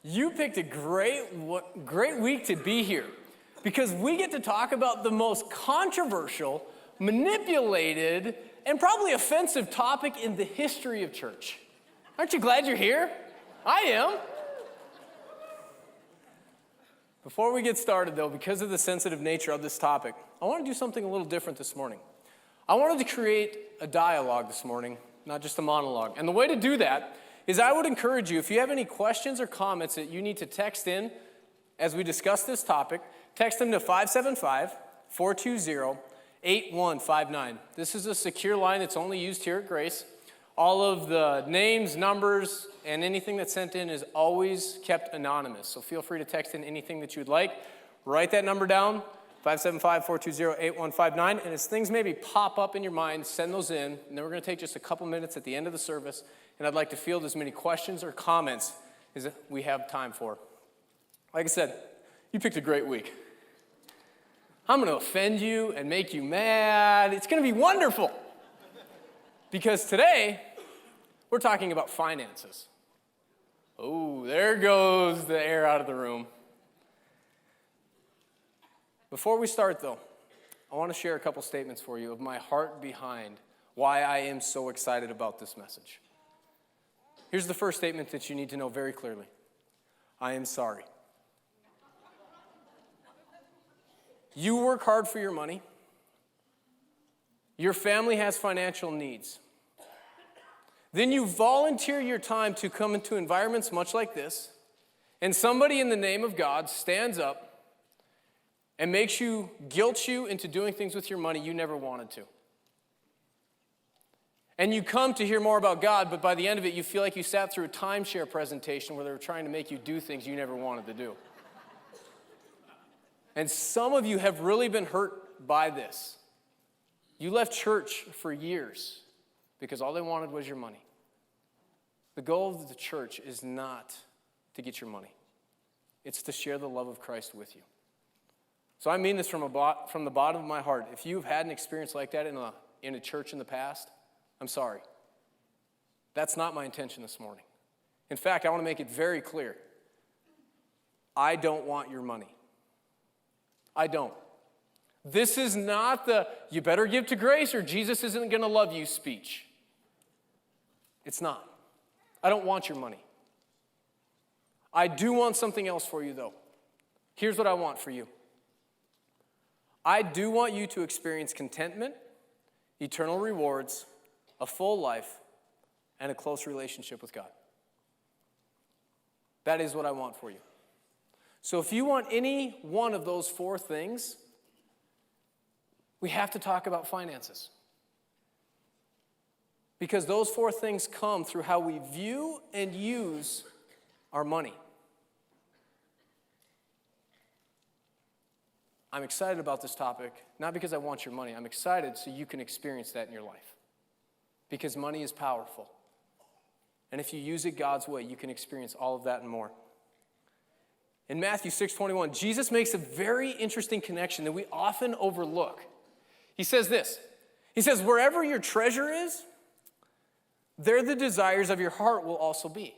You picked a great week to be here because we get to talk about the most controversial, manipulated, and probably offensive topic in the history of church. Aren't you glad you're here? I am. Before we get started, though, because of the sensitive nature of this topic, I want to do something a little different this morning. I wanted to create a dialogue this morning, not just a monologue. And the way to do that is I would encourage you, if you have any questions or comments that you need to text in as we discuss this topic, text them to 575-420-8159. This is a secure line that's only used here at Grace. All of the names, numbers, and anything that's sent in is always kept anonymous. So feel free to text in anything that you'd like. Write that number down, 575-420-8159. And as things maybe pop up in your mind, send those in. And then we're going to take just a couple minutes at the end of the service. And I'd like to field as many questions or comments as we have time for. Like I said, you picked a great week. I'm going to offend you and make you mad. It's going to be wonderful. Because today, we're talking about finances. Oh, there goes the air out of the room. Before we start, though, I want to share a couple statements for you of my heart behind why I am so excited about this message. Here's the first statement that you need to know very clearly. I am sorry. You work hard for your money. Your family has financial needs. Then you volunteer your time to come into environments much like this, and somebody in the name of God stands up and makes you, guilt you into doing things with your money you never wanted to. And you come to hear more about God, but by the end of it, you feel like you sat through a timeshare presentation where they were trying to make you do things you never wanted to do. And some of you have really been hurt by this. You left church for years because all they wanted was your money. The goal of the church is not to get your money. It's to share the love of Christ with you. So I mean this from the bottom of my heart. If you've had an experience like that in a church in the past, I'm sorry. That's not my intention this morning. In fact, I want to make it very clear. I don't want your money. I don't. This is not the, you better give to Grace or Jesus isn't going to love you speech. It's not. I don't want your money. I do want something else for you, though. Here's what I want for you. I do want you to experience contentment, eternal rewards, a full life, and a close relationship with God. That is what I want for you. So if you want any one of those four things, we have to talk about finances. Because those four things come through how we view and use our money. I'm excited about this topic, not because I want your money. I'm excited so you can experience that in your life. Because money is powerful. And if you use it God's way, you can experience all of that and more. In Matthew 6:21, Jesus makes a very interesting connection that we often overlook. He says this. He says, wherever your treasure is, there the desires of your heart will also be.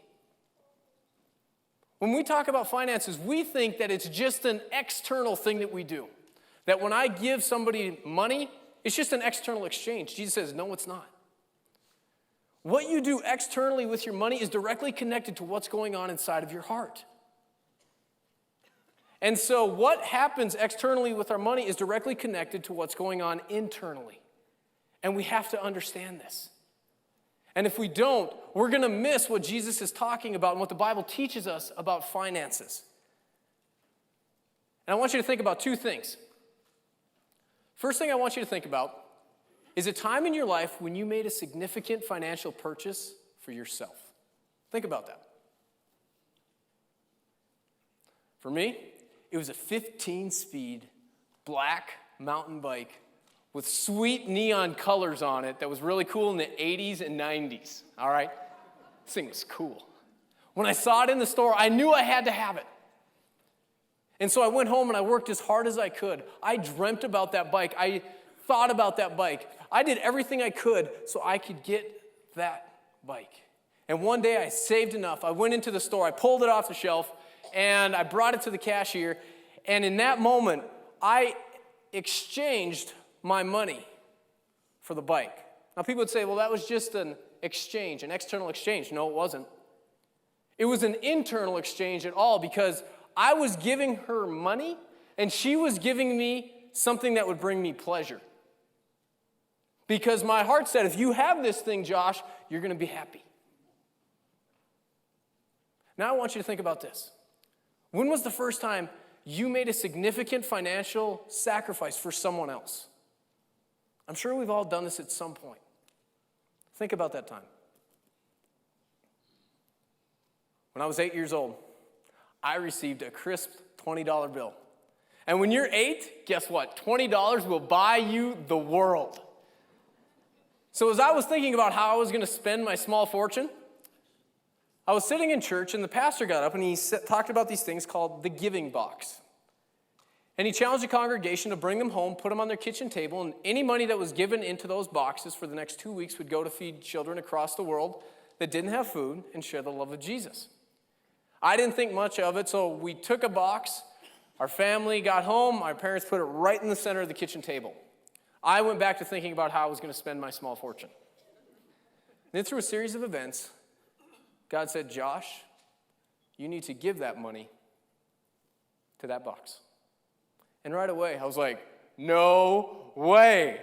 When we talk about finances, we think that it's just an external thing that we do. That when I give somebody money, it's just an external exchange. Jesus says, no, it's not. What you do externally with your money is directly connected to what's going on inside of your heart. And so what happens externally with our money is directly connected to what's going on internally. And we have to understand this. And if we don't, we're going to miss what Jesus is talking about and what the Bible teaches us about finances. And I want you to think about two things. First thing I want you to think about is a time in your life when you made a significant financial purchase for yourself. Think about that. For me, it was a 15-speed black mountain bike with sweet neon colors on it that was really cool in the 80s and 90s, all right? This thing was cool. When I saw it in the store, I knew I had to have it. And so I went home and I worked as hard as I could. I dreamt about that bike. I thought about that bike. I did everything I could so I could get that bike. And one day I saved enough. I went into the store, I pulled it off the shelf, and I brought it to the cashier. And in that moment, I exchanged my money for the bike. Now people would say, well, that was just an exchange, an external exchange. No, it wasn't. It was an internal exchange at all, because I was giving her money and she was giving me something that would bring me pleasure. Because my heart said, if you have this thing, Josh, you're going to be happy. Now I want you to think about this. When was the first time you made a significant financial sacrifice for someone else? I'm sure we've all done this at some point. Think about that time. When I was 8 years old, I received a crisp $20 bill. And when you're 8, guess what? $20 will buy you the world. So as I was thinking about how I was going to spend my small fortune, I was sitting in church, and the pastor got up, and he talked about these things called the giving box. And he challenged the congregation to bring them home, put them on their kitchen table, and any money that was given into those boxes for the next 2 weeks would go to feed children across the world that didn't have food and share the love of Jesus. I didn't think much of it, so we took a box. Our family got home. My parents put it right in the center of the kitchen table. I went back to thinking about how I was going to spend my small fortune. Then through a series of events, God said, Josh, you need to give that money to that box. And right away, I was like, no way.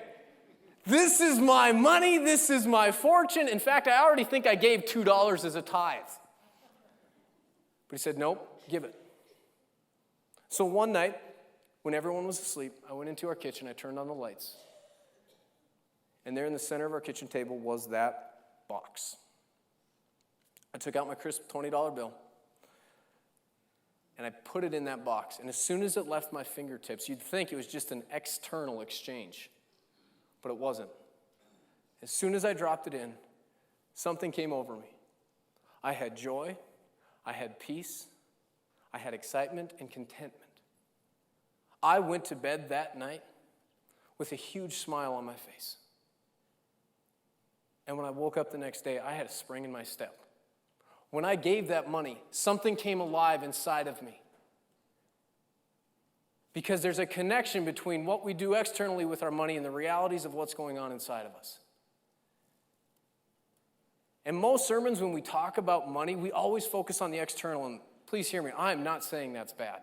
This is my money. This is my fortune. In fact, I already think I gave $2 as a tithe. But he said, nope, give it. So one night, when everyone was asleep, I went into our kitchen, I turned on the lights. And there in the center of our kitchen table was that box. I took out my crisp $20 bill, and I put it in that box. And as soon as it left my fingertips, you'd think it was just an external exchange, but it wasn't. As soon as I dropped it in, something came over me. I had joy, I had peace, I had excitement and contentment. I went to bed that night with a huge smile on my face. And when I woke up the next day, I had a spring in my step. When I gave that money, something came alive inside of me. Because there's a connection between what we do externally with our money and the realities of what's going on inside of us. In most sermons, when we talk about money, we always focus on the external. And please hear me, I'm not saying that's bad.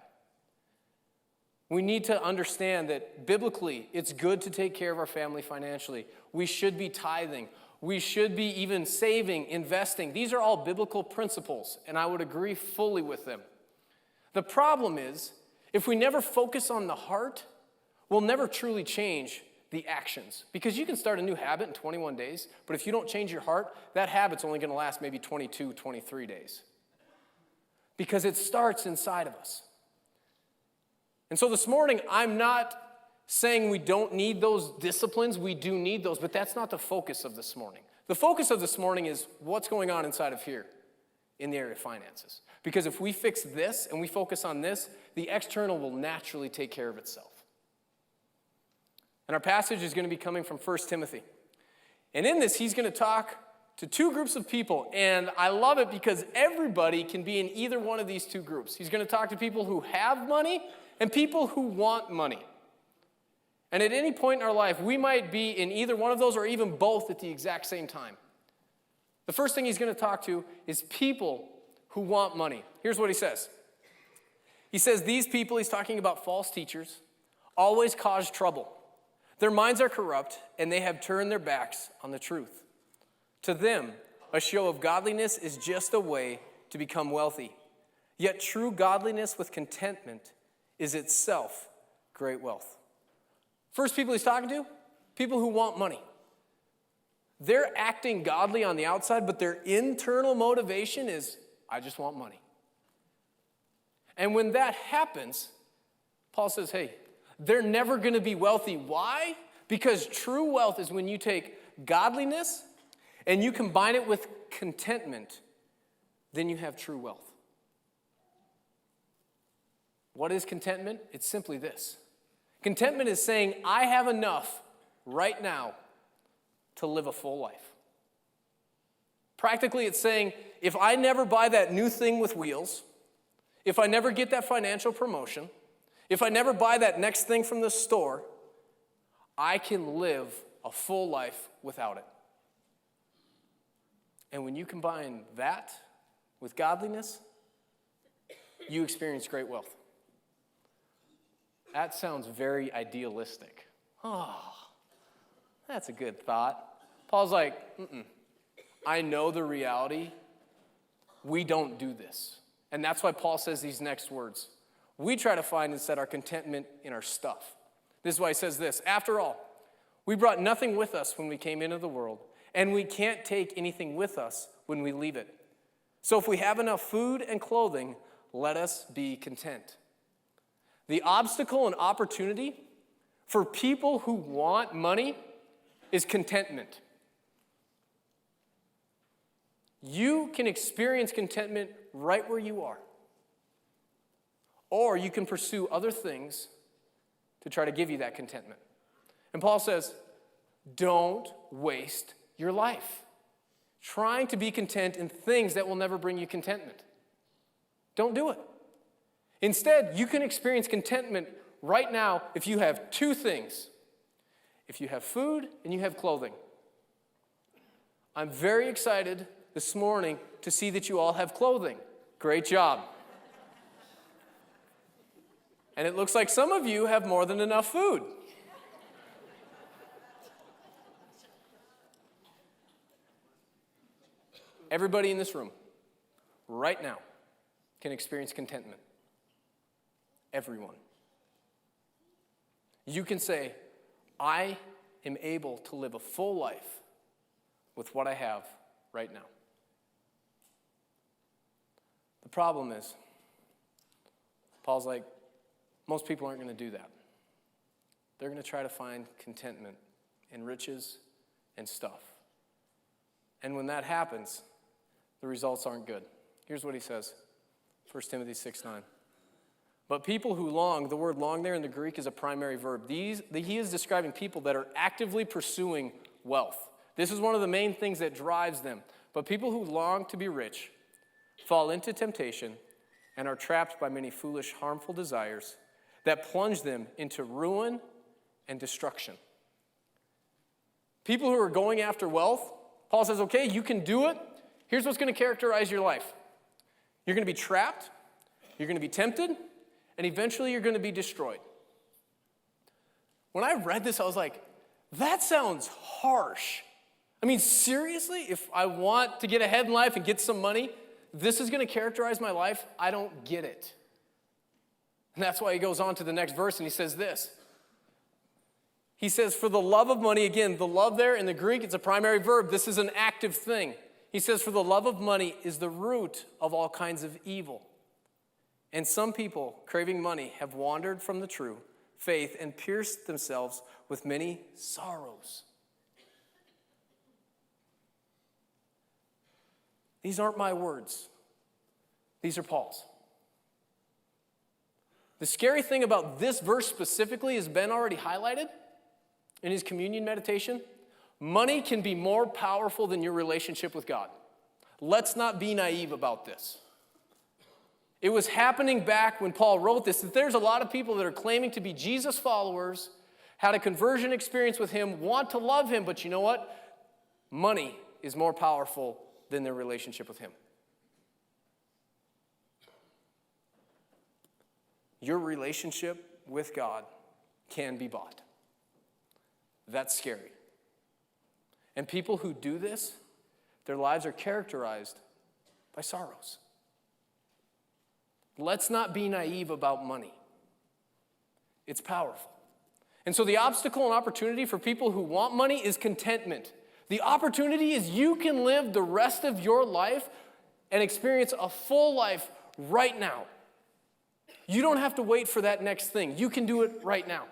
We need to understand that biblically, it's good to take care of our family financially. We should be tithing. We should be even saving, investing. These are all biblical principles, and I would agree fully with them. The problem is, if we never focus on the heart, we'll never truly change the actions. Because you can start a new habit in 21 days, but if you don't change your heart, that habit's only going to last maybe 22, 23 days. Because it starts inside of us. And so this morning, I'm not saying we don't need those disciplines. We do need those, but that's not the focus of this morning. The focus of this morning is what's going on inside of here in the area of finances. Because if we fix this and we focus on this, the external will naturally take care of itself. And our passage is going to be coming from 1 Timothy. And in this, he's going to talk to two groups of people. And I love it because everybody can be in either one of these two groups. He's going to talk to people who have money and people who want money. And at any point in our life, we might be in either one of those or even both at the exact same time. The first thing he's going to talk to is people who want money. Here's what he says. He says, these people, he's talking about false teachers, always cause trouble. Their minds are corrupt, and they have turned their backs on the truth. To them, a show of godliness is just a way to become wealthy. Yet true godliness with contentment is itself great wealth. First people he's talking to, people who want money. They're acting godly on the outside, but their internal motivation is, I just want money. And when that happens, Paul says, hey, they're never going to be wealthy. Why? Because true wealth is when you take godliness and you combine it with contentment, then you have true wealth. What is contentment? It's simply this. Contentment is saying, I have enough right now to live a full life. Practically, it's saying, if I never buy that new thing with wheels, if I never get that financial promotion, if I never buy that next thing from the store, I can live a full life without it. And when you combine that with godliness, you experience great wealth. That sounds very idealistic. Oh, that's a good thought. Paul's like, I know the reality. We don't do this. And that's why Paul says these next words. We try to find and set our contentment in our stuff. This is why he says this. After all, we brought nothing with us when we came into the world, and we can't take anything with us when we leave it. So if we have enough food and clothing, let us be content. The obstacle and opportunity for people who want money is contentment. You can experience contentment right where you are. Or you can pursue other things to try to give you that contentment. And Paul says, don't waste your life trying to be content in things that will never bring you contentment. Don't do it. Instead, you can experience contentment right now if you have two things. If you have food and you have clothing. I'm very excited this morning to see that you all have clothing. Great job. And it looks like some of you have more than enough food. Everybody in this room, right now, can experience contentment. Everyone. You can say, I am able to live a full life with what I have right now. The problem is, Paul's like, most people aren't going to do that. They're going to try to find contentment in riches and stuff. And when that happens, the results aren't good. Here's what he says, 1 Timothy 6:9. But people who long, the word long there in the Greek is a primary verb. He is describing people that are actively pursuing wealth. This is one of the main things that drives them. But people who long to be rich fall into temptation and are trapped by many foolish, harmful desires that plunge them into ruin and destruction. People who are going after wealth, Paul says, okay, you can do it. Here's what's going to characterize your life. You're going to be trapped, you're going to be tempted, and eventually you're going to be destroyed. When I read this, I was like, that sounds harsh. I mean, seriously, if I want to get ahead in life and get some money, this is going to characterize my life? I don't get it. And that's why he goes on to the next verse and he says this. He says, for the love of money, again, the love there in the Greek, it's a primary verb. This is an active thing. He says, for the love of money is the root of all kinds of evil. And some people, craving money, have wandered from the true faith and pierced themselves with many sorrows. These aren't my words. These are Paul's. The scary thing about this verse specifically, as Ben already highlighted in his communion meditation, money can be more powerful than your relationship with God. Let's not be naive about this. It was happening back when Paul wrote this, that there's a lot of people that are claiming to be Jesus followers, had a conversion experience with him, want to love him, but you know what? Money is more powerful than their relationship with him. Your relationship with God can be bought. That's scary. And people who do this, their lives are characterized by sorrows. Let's not be naive about money. It's powerful. And so the obstacle and opportunity for people who want money is contentment. The opportunity is you can live the rest of your life and experience a full life right now. You don't have to wait for that next thing. You can do it right now.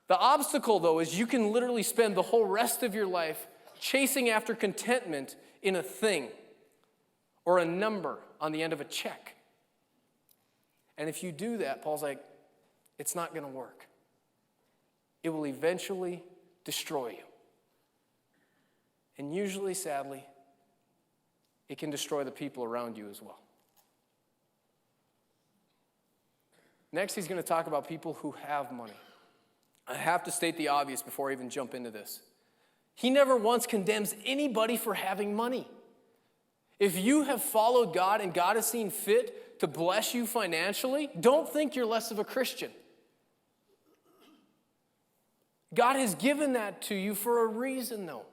The obstacle, though, is you can literally spend the whole rest of your life chasing after contentment in a thing or a number on the end of a check. And if you do that, Paul's like, it's not going to work. It will eventually destroy you. And usually, sadly, it can destroy the people around you as well. Next, he's going to talk about people who have money. I have to state the obvious before I even jump into this. He never once condemns anybody for having money. If you have followed God and God has seen fit to bless you financially, don't think you're less of a Christian. God has given that to you for a reason, though.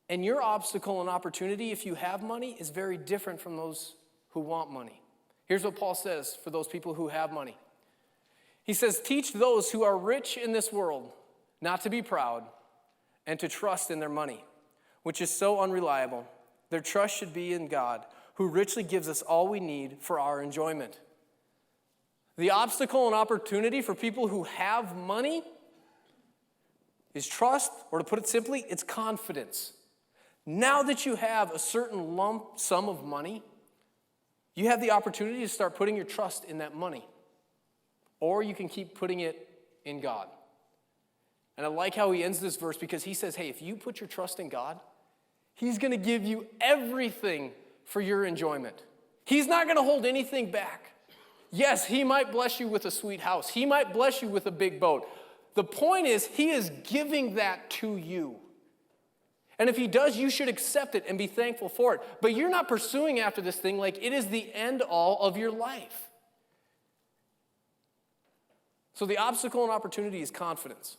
And your obstacle and opportunity, if you have money, is very different from those who want money. Here's what Paul says for those people who have money. He says, teach those who are rich in this world not to be proud and to trust in their money, which is so unreliable. Their trust should be in God, who richly gives us all we need for our enjoyment. The obstacle and opportunity for people who have money is trust, or to put it simply, it's confidence. Now that you have a certain lump sum of money, you have the opportunity to start putting your trust in that money. Or you can keep putting it in God. And I like how he ends this verse because he says, hey, if you put your trust in God, he's going to give you everything for your enjoyment. He's not going to hold anything back. Yes, he might bless you with a sweet house. He might bless you with a big boat. The point is, he is giving that to you. And if he does, you should accept it and be thankful for it. But you're not pursuing after this thing like it is the end all of your life. So the obstacle and opportunity is confidence.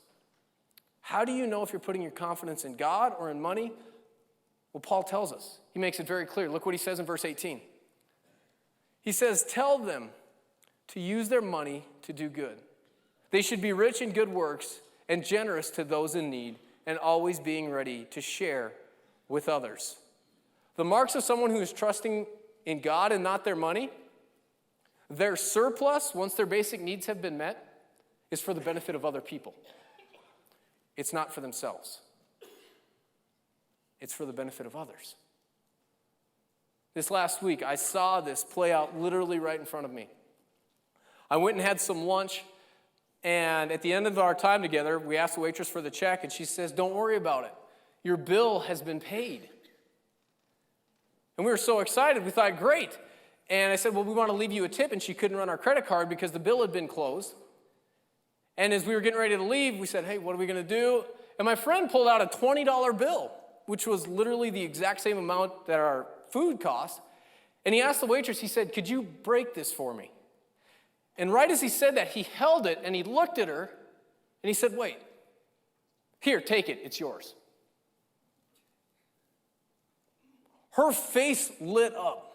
How do you know if you're putting your confidence in God or in money? Well, Paul tells us. He makes it very clear. Look what he says in verse 18. He says, tell them to use their money to do good. They should be rich in good works and generous to those in need, and always being ready to share with others. The marks of someone who is trusting in God and not their money, their surplus, once their basic needs have been met, is for the benefit of other people. It's not for themselves. It's for the benefit of others. This last week, I saw this play out literally right in front of me. I went and had some lunch, and at the end of our time together, we asked the waitress for the check, and she says, don't worry about it. Your bill has been paid. And we were so excited, we thought, great. And I said, well, we want to leave you a tip, and she couldn't run our credit card because the bill had been closed. And as we were getting ready to leave, we said, hey, what are we going to do? And my friend pulled out a $20 bill, which was literally the exact same amount that our food cost. And he asked the waitress, he said, could you break this for me? And right as he said that, he held it and he looked at her and he said, wait, here, take it, it's yours. Her face lit up.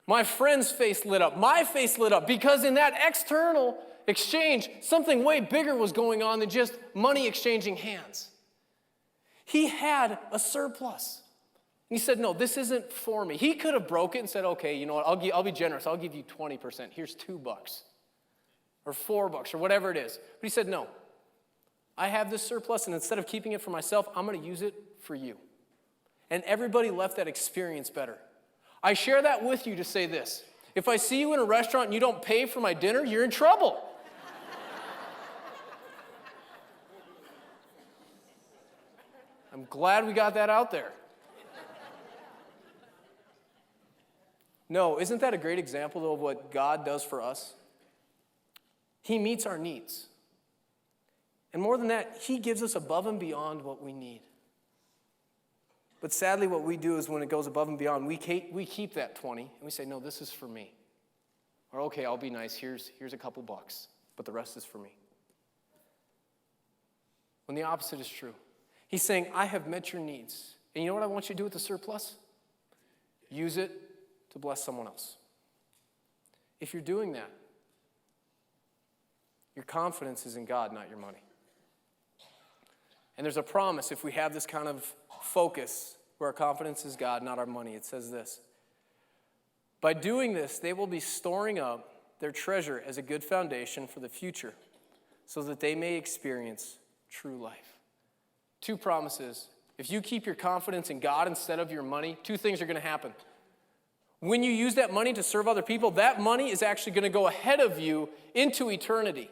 My friend's face lit up. My face lit up because in that external exchange, something way bigger was going on than just money exchanging hands. He had a surplus. And he said, no, this isn't for me. He could have broke it and said, okay, you know what, I'll be generous. I'll give you 20%. Here's $2 or $4 or whatever it is. But he said, no, I have this surplus, and instead of keeping it for myself, I'm going to use it for you. And everybody left that experience better. I share that with you to say this. If I see you in a restaurant and you don't pay for my dinner, you're in trouble. I'm glad we got that out there. No, isn't that a great example, though, of what God does for us? He meets our needs. And more than that, he gives us above and beyond what we need. But sadly, what we do is when it goes above and beyond, we keep that 20, and we say, no, this is for me. Or, okay, I'll be nice. Here's a couple bucks, but the rest is for me. When the opposite is true. He's saying, I have met your needs. And you know what I want you to do with the surplus? Use it to bless someone else. If you're doing that, your confidence is in God, not your money. And there's a promise if we have this kind of focus where our confidence is God, not our money. It says this. By doing this, they will be storing up their treasure as a good foundation for the future so that they may experience true life. 2 promises. If you keep your confidence in God instead of your money, 2 things are going to happen. When you use that money to serve other people, that money is actually going to go ahead of you into eternity.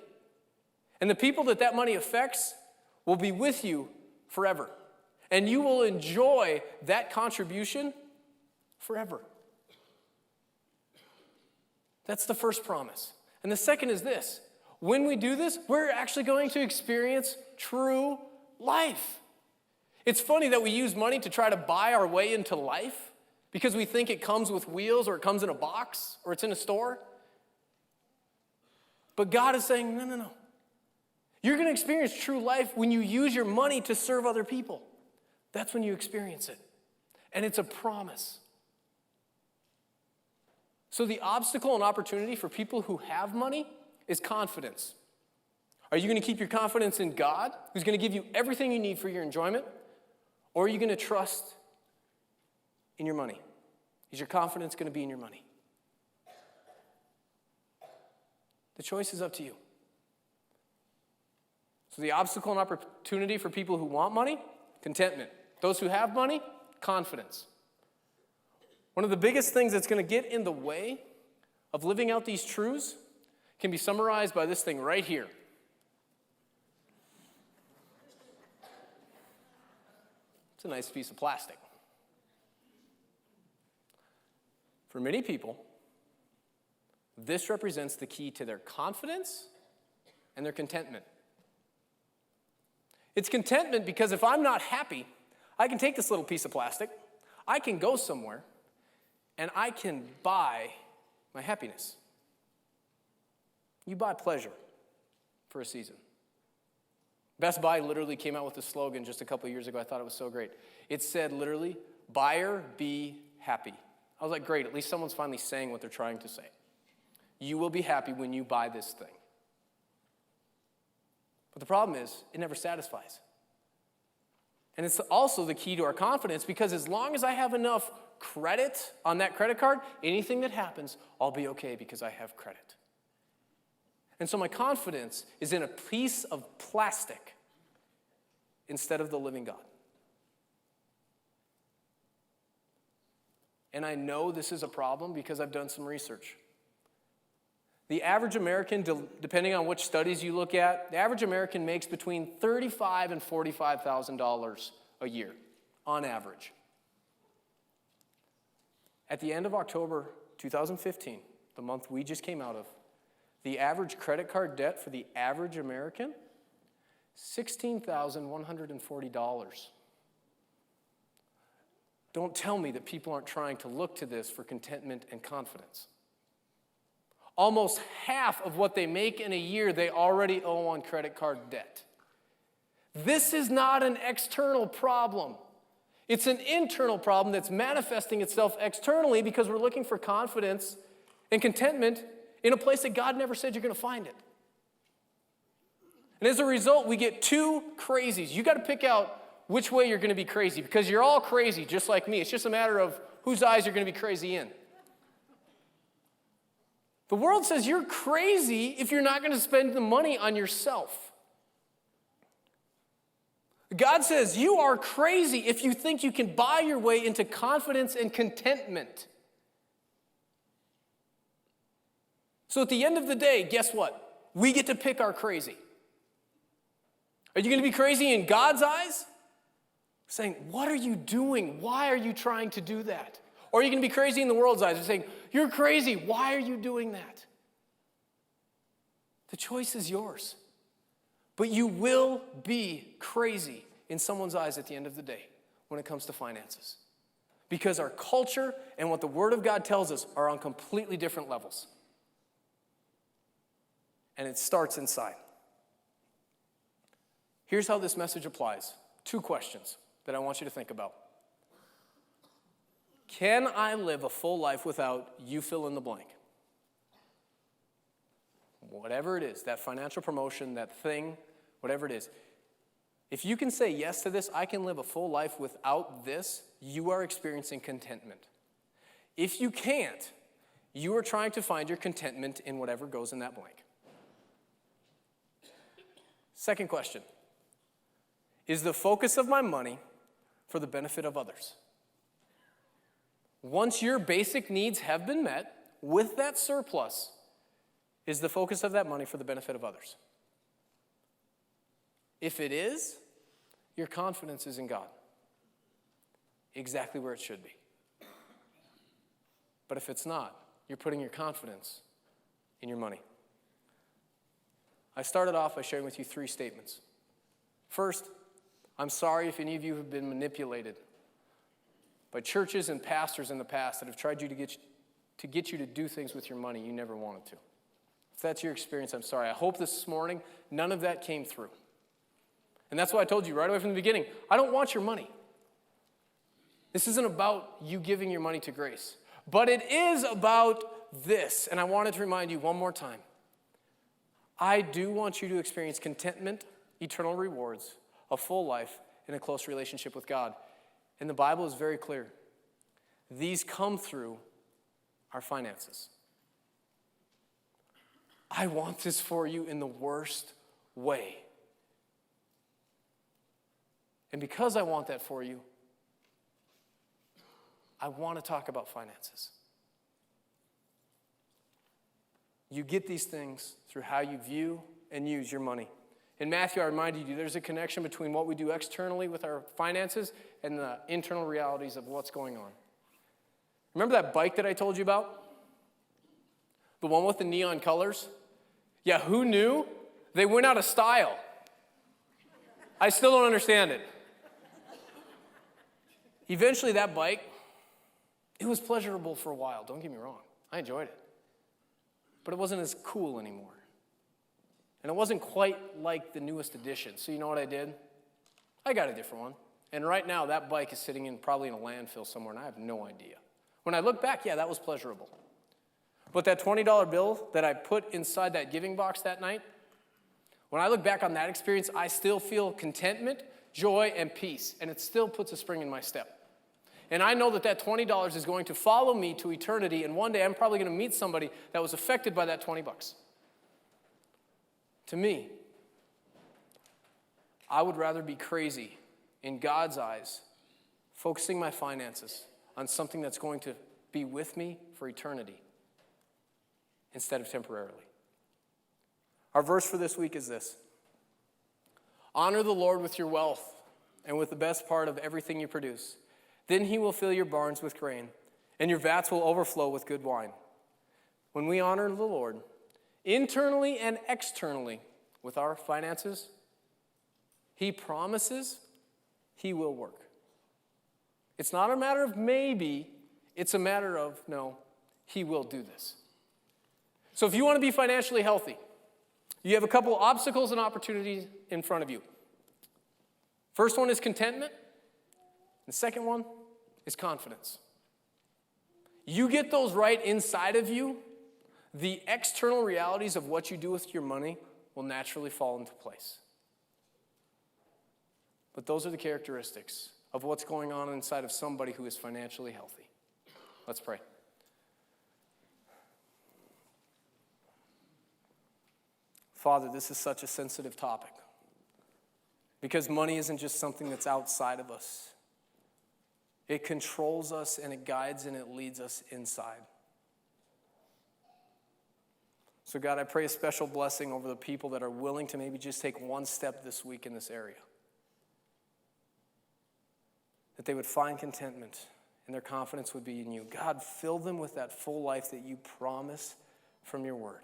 And the people that money affects will be with you forever. and you will enjoy that contribution forever. That's the first promise. And the second is this. When we do this, we're actually going to experience true life. It's funny that we use money to try to buy our way into life because we think it comes with wheels or it comes in a box or it's in a store. But God is saying, no. You're going to experience true life when you use your money to serve other people. That's when you experience it. And it's a promise. So the obstacle and opportunity for people who have money is confidence. Are you going to keep your confidence in God, who's going to give you everything you need for your enjoyment? Or are you going to trust in your money? Is your confidence going to be in your money? The choice is up to you. So the obstacle and opportunity for people who want money, contentment. Those who have money, confidence. One of the biggest things that's going to get in the way of living out these truths can be summarized by this thing right here. It's a nice piece of plastic. For many people, this represents the key to their confidence and their contentment. It's contentment because if I'm not happy, I can take this little piece of plastic, I can go somewhere, and I can buy my happiness. You buy pleasure for a season. Best Buy literally came out with a slogan just a couple years ago. I thought it was so great. It said literally, buyer be happy. I was like, great, at least someone's finally saying what they're trying to say. You will be happy when you buy this thing. But the problem is, it never satisfies. And it's also the key to our confidence because as long as I have enough credit on that credit card, anything that happens, I'll be okay because I have credit. And so my confidence is in a piece of plastic instead of the living God. And I know this is a problem because I've done some research. The average American, depending on which studies you look at, the average American makes between $35,000 and $45,000 a year, on average. At the end of October 2015, the month we just came out of, the average credit card debt for the average American, $16,140. Don't tell me that people aren't trying to look to this for contentment and confidence. Almost half of what they make in a year, they already owe on credit card debt. This is not an external problem. It's an internal problem that's manifesting itself externally because we're looking for confidence and contentment in a place that God never said you're going to find it. And as a result, we get two crazies. You got to pick out which way you're going to be crazy because you're all crazy just like me. It's just a matter of whose eyes you're going to be crazy in. The world says you're crazy if you're not going to spend the money on yourself. God says you are crazy if you think you can buy your way into confidence and contentment. So at the end of the day, guess what? We get to pick our crazy. Are you going to be crazy in God's eyes? Saying, what are you doing? Why are you trying to do that? Or are you going to be crazy in the world's eyes and saying, you're crazy. Why are you doing that? The choice is yours. But you will be crazy in someone's eyes at the end of the day when it comes to finances. Because our culture and what the Word of God tells us are on completely different levels. And it starts inside. Here's how this message applies. 2 questions that I want you to think about. Can I live a full life without you fill in the blank? Whatever it is, that financial promotion, that thing, whatever it is. If you can say yes to this, I can live a full life without this, you are experiencing contentment. If you can't, you are trying to find your contentment in whatever goes in that blank. Second question. Is the focus of my money for the benefit of others? Once your basic needs have been met, with that surplus, is the focus of that money for the benefit of others? If it is, your confidence is in God. exactly where it should be. But if it's not, you're putting your confidence in your money. I started off by sharing with you 3 statements. First, I'm sorry if any of you have been manipulated by churches and pastors in the past that have tried to get you to do things with your money you never wanted to. If that's your experience, I'm sorry. I hope this morning none of that came through. And that's why I told you right away from the beginning, I don't want your money. This isn't about you giving your money to Grace. But it is about this, and I wanted to remind you one more time. I do want you to experience contentment, eternal rewards, a full life, and a close relationship with God. And the Bible is very clear. These come through our finances. I want this for you in the worst way. And because I want that for you, I want to talk about finances. You get these things through how you view and use your money. In Matthew, I reminded you there's a connection between what we do externally with our finances and the internal realities of what's going on. Remember that bike that I told you about? The one with the neon colors? Yeah, who knew? They went out of style. I still don't understand it. Eventually, that bike, it was pleasurable for a while, don't get me wrong. I enjoyed it. But it wasn't as cool anymore. And it wasn't quite like the newest edition. So you know what I did? I got a different one. And right now, that bike is sitting probably in a landfill somewhere, and I have no idea. When I look back, yeah, that was pleasurable. But that $20 bill that I put inside that giving box that night, when I look back on that experience, I still feel contentment, joy, and peace. And it still puts a spring in my step. And I know that $20 is going to follow me to eternity, and one day I'm probably going to meet somebody that was affected by that 20 bucks. To me, I would rather be crazy in God's eyes, focusing my finances on something that's going to be with me for eternity instead of temporarily. Our verse for this week is this: honor the Lord with your wealth and with the best part of everything you produce. Then he will fill your barns with grain, and your vats will overflow with good wine. When we honor the Lord, internally and externally, with our finances, he promises he will work. It's not a matter of maybe, it's a matter of no, he will do this. So if you want to be financially healthy, you have a couple obstacles and opportunities in front of you. First one is contentment. The second one is confidence. You get those right inside of you, the external realities of what you do with your money will naturally fall into place. But those are the characteristics of what's going on inside of somebody who is financially healthy. Let's pray. Father, this is such a sensitive topic because money isn't just something that's outside of us. It controls us, and it guides, and it leads us inside. So God, I pray a special blessing over the people that are willing to maybe just take one step this week in this area. That they would find contentment, and their confidence would be in you. God, fill them with that full life that you promise from your word.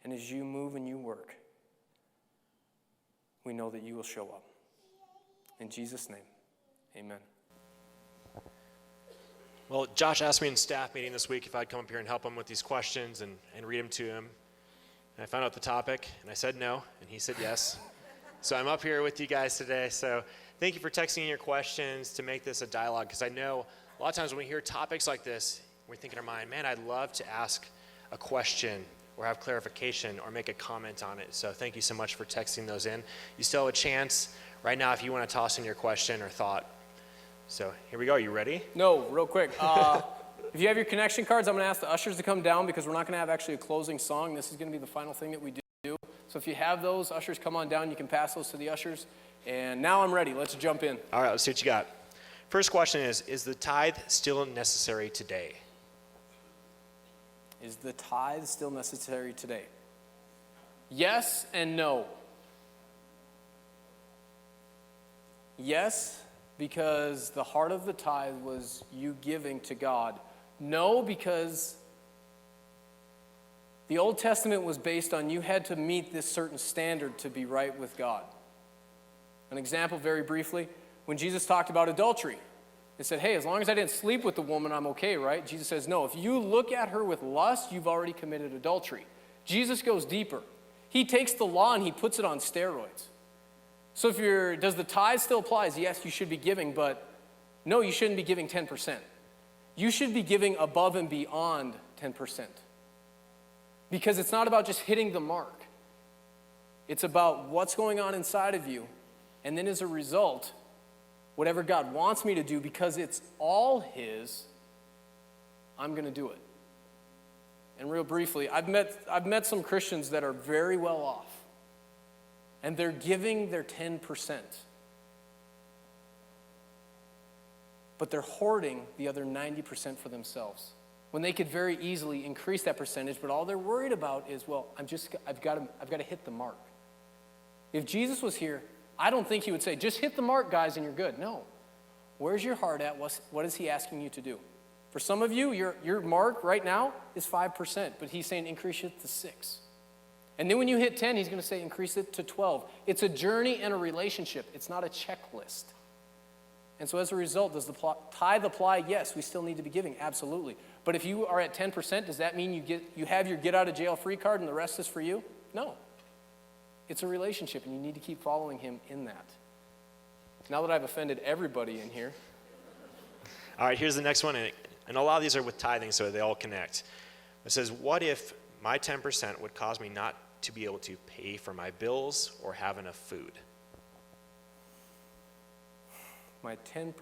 And as you move and you work, we know that you will show up. In Jesus' name, amen. Well, Josh asked me in staff meeting this week if I'd come up here and help him with these questions and read them to him. And I found out the topic, and I said no, and he said yes. So I'm up here with you guys today. So thank you for texting in your questions to make this a dialogue, because I know a lot of times when we hear topics like this, we think in our mind, man, I'd love to ask a question or have clarification or make a comment on it. So thank you so much for texting those in. You still have a chance right now if you want to toss in your question or thought. So here we go. Are you ready? No, real quick. If you have your connection cards, I'm going to ask the ushers to come down because we're not going to have actually a closing song. This is going to be the final thing that we do. So if you have those, ushers, come on down. You can pass those to the ushers. And now I'm ready. Let's jump in. All right, let's see what you got. First question is the tithe still necessary today? Is the tithe still necessary today? Yes and no. Yes, because the heart of the tithe was you giving to God. No, because the Old Testament was based on you had to meet this certain standard to be right with God. An example, very briefly, when Jesus talked about adultery, he said, hey, as long as I didn't sleep with the woman, I'm okay, right? Jesus says, no, if you look at her with lust, you've already committed adultery. Jesus goes deeper. He takes the law and he puts it on steroids. So does the tithe still apply? Yes, you should be giving, but no, you shouldn't be giving 10%. You should be giving above and beyond 10%. Because it's not about just hitting the mark. It's about what's going on inside of you. And then as a result, whatever God wants me to do, because it's all His, I'm going to do it. And real briefly, I've met some Christians that are very well off. And they're giving their 10%. But they're hoarding the other 90% for themselves. When they could very easily increase that percentage, but all they're worried about is, well, I've got to hit the mark. If Jesus was here, I don't think he would say, just hit the mark, guys, and you're good. No. Where's your heart at? What is he asking you to do? For some of you, your mark right now is 5%, but he's saying increase it to 6. And then when you hit 10, he's going to say increase it to 12. It's a journey and a relationship. It's not a checklist. And so as a result, does the tithe apply? Yes, we still need to be giving, absolutely. But if you are at 10%, does that mean you have your get out of jail free card and the rest is for you? No. It's a relationship, and you need to keep following him in that. Now that I've offended everybody in here. All right, here's the next one, and a lot of these are with tithing, so they all connect. It says, what if my 10% would cause me not to be able to pay for my bills or have enough food? My 10%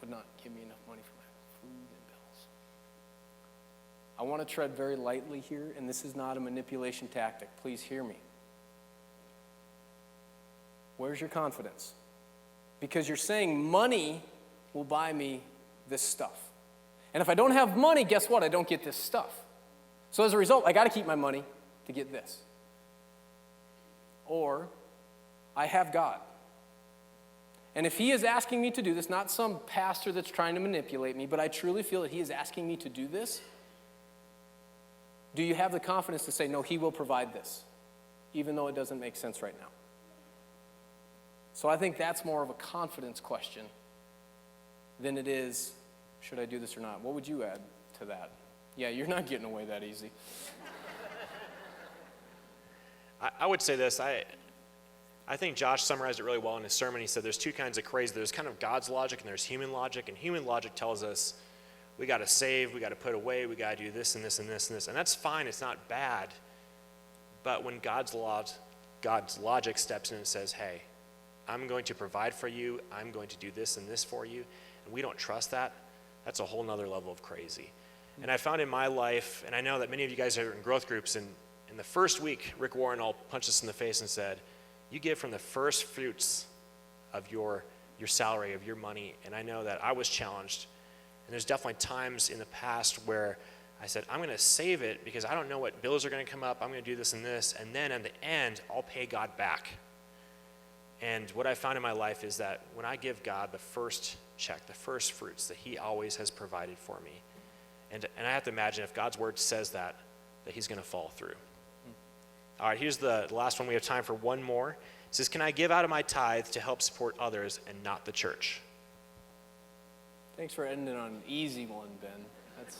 would not give me enough money for my food and bills. I want to tread very lightly here, and this is not a manipulation tactic. Please hear me. Where's your confidence? Because you're saying money will buy me this stuff. And if I don't have money, guess what? I don't get this stuff. So as a result, I got to keep my money to get this. Or I have God. And if he is asking me to do this, not some pastor that's trying to manipulate me, but I truly feel that he is asking me to do this, do you have the confidence to say, no, he will provide this, even though it doesn't make sense right now? So I think that's more of a confidence question than it is, should I do this or not? What would you add to that? Yeah, you're not getting away that easy. I would say this. I think Josh summarized it really well in his sermon. He said there's two kinds of crazy. There's kind of God's logic and there's human logic. And human logic tells us we got to save, we got to put away, we got to do this and this and this and this. And that's fine. It's not bad. But when God's logic steps in and says, hey, I'm going to provide for you, I'm going to do this and this for you, and we don't trust that, that's a whole nother level of crazy. And I found in my life, and I know that many of you guys are in growth groups, and in the first week, Rick Warren all punched us in the face and said, you give from the first fruits of your salary, of your money. And I know that I was challenged. And there's definitely times in the past where I said, I'm going to save it because I don't know what bills are going to come up. I'm going to do this and this. And then at the end, I'll pay God back. And what I found in my life is that when I give God the first check, the first fruits, that he always has provided for me. And I have to imagine if God's word says that he's going to follow through. All right, here's the last one. We have time for one more. It says, can I give out of my tithe to help support others and not the church? Thanks for ending on an easy one, Ben. That's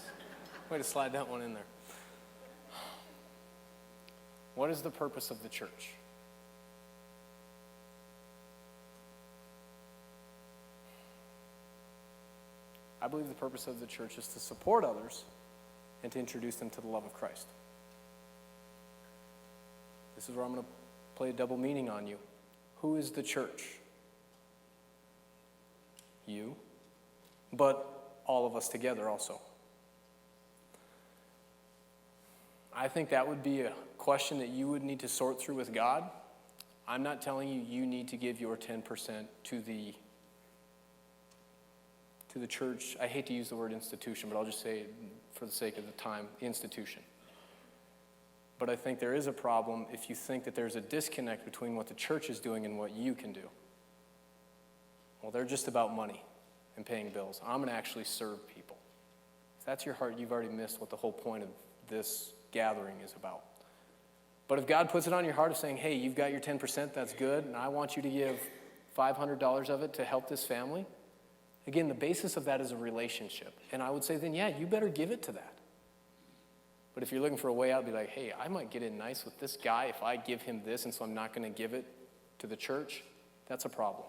way to slide that one in there. What is the purpose of the church? I believe the purpose of the church is to support others and to introduce them to the love of Christ. This is where I'm going to play a double meaning on you. Who is the church? You, but all of us together also. I think that would be a question that you would need to sort through with God. I'm not telling you you need to give your 10% to the church. I hate to use the word institution, but I'll just say it for the sake of the time, institution. But I think there is a problem if you think that there's a disconnect between what the church is doing and what you can do. well, they're just about money and paying bills. I'm going to actually serve people. If that's your heart, you've already missed what the whole point of this gathering is about. But if God puts it on your heart of saying, hey, you've got your 10%, that's good, and I want you to give $500 of it to help this family, again, the basis of that is a relationship. And I would say, then, yeah, you better give it to that. But if you're looking for a way out, be like, hey, I might get in nice with this guy if I give him this, and so I'm not going to give it to the church, that's a problem.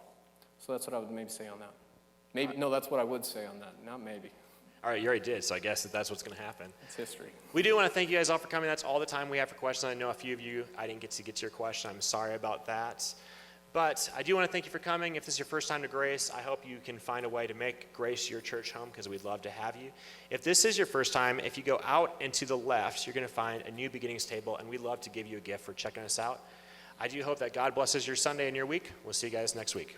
So that's what I would maybe say on that. Maybe, no, that's what I would say on that, not maybe. All right, you already did, so I guess that's what's going to happen. It's history. We do want to thank you guys all for coming. That's all the time we have for questions. I know a few of you, I didn't get to your question. I'm sorry about that. But I do want to thank you for coming. If this is your first time to Grace, I hope you can find a way to make Grace your church home because we'd love to have you. If this is your first time, if you go out and to the left, you're going to find a New Beginnings table, and we'd love to give you a gift for checking us out. I do hope that God blesses your Sunday and your week. We'll see you guys next week.